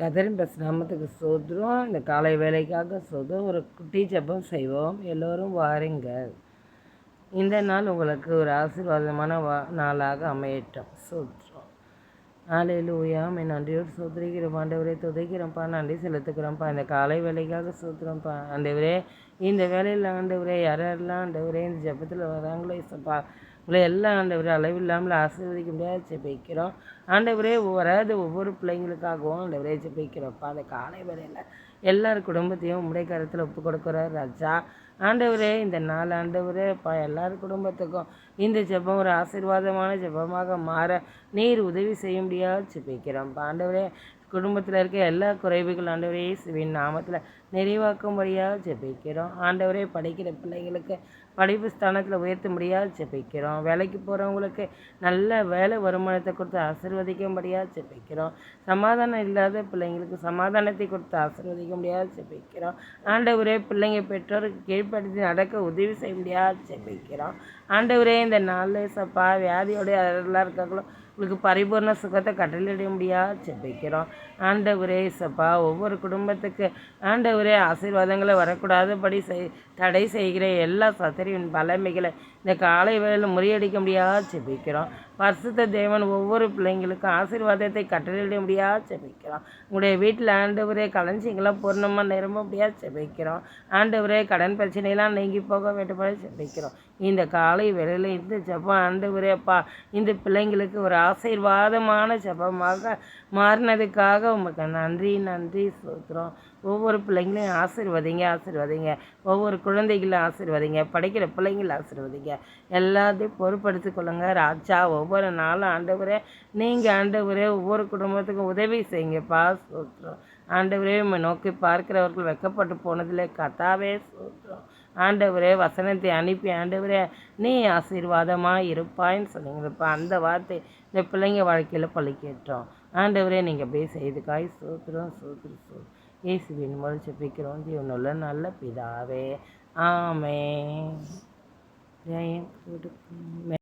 கதரின் bus நாமத்துக்கு சோதரம். இந்த காலை வேலைக்காக சோதரம். ஒரு குட்டி ஜெபம் செய்வோம். எல்லோரும் வாருங்கள். இந்த நாள் உங்களுக்கு ஒரு ஆசீர்வாதமான நாளாக அமையட்டும். சோதரம். ஹல்லேலூயா. நன்றியோடு சோதரிக்கிறோம் ஆண்டவரே, துதைக்கிறோம்ப்பா, நன்றி செலுத்துக்கிறோம்ப்பா. இந்த காலை வேலைக்காக சோதரம்ப்பா ஆண்டவரே. இந்த வேலையில் ஆண்டவரே யாரெல்லாம் ஆண்டவரே இந்த ஜெபத்தில் வராங்களோ இசப்பா, உங்களை எல்லாம் ஆண்டவரே அளவில்லாமல் ஆசீர்வதிக்க முடியாது ஜெபிக்கிறோம் ஆண்டவரே. வராது ஒவ்வொரு பிள்ளைங்களுக்காகவும் ஆண்டவரே ஜெபிக்கிறோம்ப்பா. அந்த காலை வேலையில் எல்லார் குடும்பத்தையும் உம்முடைய கருத்தில் ஒப்பு கொடுக்குறார் ராஜா ஆண்டவரே. இந்த நாள் ஆண்டவரே எல்லார் குடும்பத்துக்கும் இந்த ஜெபம் ஒரு ஆசீர்வாதமான ஜெபமாக மாற நீர் உதவி செய்ய முடியாது ஜெபிக்கிறோம்ப்பா ஆண்டவரே. குடும்பத்தில் இருக்க எல்லா குறைவுகள் ஆண்டவரே இயேசுவின் நாமத்தில் நிறைவாக்கும்படியாக ஜெபிக்கிறோம் ஆண்டவரே. படிக்கிற பிள்ளைங்களுக்கு படிப்பு ஸ்தானத்தில் உயர்த்த முடியாது ஜெபிக்கிறோம். வேலைக்கு போகிறவங்களுக்கு நல்ல வேலை வருமானத்தை கொடுத்து ஆசீர்வதிக்கும்படியாக ஜெபிக்கிறோம். சமாதானம் இல்லாத பிள்ளைங்களுக்கு சமாதானத்தை கொடுத்து ஆசீர்வதிக்க முடியாது ஜெபிக்கிறோம் ஆண்டவரே. பிள்ளைங்க பெற்றோருக்கு கீழ்ப்படுத்தி நடக்க உதவி செய்ய முடியாது ஜெபிக்கிறோம் ஆண்டவரே. இந்த நாளில் சப்பா வியாதியோட யாரெல்லாம் இருக்காங்களோ உங்களுக்கு பரிபூர்ண சுகத்தை கட்டளையிட முடியாது ஜெபிக்கிறோம் ஆண்டவரே. சப்பா ஒவ்வொரு குடும்பத்துக்கு ஆண்டவரே ஆசீர்வாதங்களை வரக்கூடாதபடி தடை செய்கிற எல்லா சத்திரியின் பலமைகளை இந்த காலை வேளையில் முறியடிக்க முடியாது ஜெபிக்கிறோம். பரிசுத்த தேவன் ஒவ்வொரு பிள்ளைங்களுக்கும் ஆசீர்வாதத்தை கட்டளையிட முடியாது ஜெபிக்கிறோம். உங்களுடைய வீட்டில் ஆண்டவரே களஞ்சியங்களாம் பூர்ணமாக நிரம்ப முடியாது ஜெபிக்கிறோம் ஆண்டவரே. கடன் பிரச்சனையெல்லாம் நீங்கி போக வேண்டுமாறு ஜெபிக்கிறோம். இந்த காலை வேளையில் இந்த ஜெபம் ஆண்டவரே அப்பா இந்த பிள்ளைங்களுக்கு ஒரு ஆசீர்வாதமான ஜெபமாக மாறினதுக்காக உங்களுக்கு நன்றி நன்றி சொல்கிறோம். ஒவ்வொரு பிள்ளைங்களையும் ஆசீர்வதிங்க. ஒவ்வொரு குழந்தைகளும் ஆசீர்வதிங்க. படிக்கிற பிள்ளைங்களும் ஆசீர்வதிங்க. எல்லாத்தையும் பொறுப்படுத்தி கொள்ளுங்க ராஜா. ஒவ்வொரு நாளும் ஆண்டவரே நீங்கள் ஆண்டவரே ஒவ்வொரு குடும்பத்துக்கும் உதவி செய்யுங்கப்பா சொல்கிறோம் ஆண்டவரே. நோக்கி பார்க்கிறவர்கள் வெக்கப்பட்டு போனதிலே கத்தாவே சொல்கிறோம் ஆண்டவரே. வசனத்தை அனுப்பி ஆண்டவரே நீ ஆசீர்வாதமாக இருப்பாயின்னு சொன்னீங்கப்பா. அந்த வார்த்தை இந்த பிள்ளைங்க வாழ்க்கையில் பழிக்கட்டும் ஆண்டவரே. நீங்கள் அப்படியே செய்துக்காய் சோத்திரம். இயேசுவின் மூலம் ஜெபிக்கிறோம் ஜீவனுள்ள நல்ல பிதாவே, ஆமென். ஜெயம் கொடுக்கும்.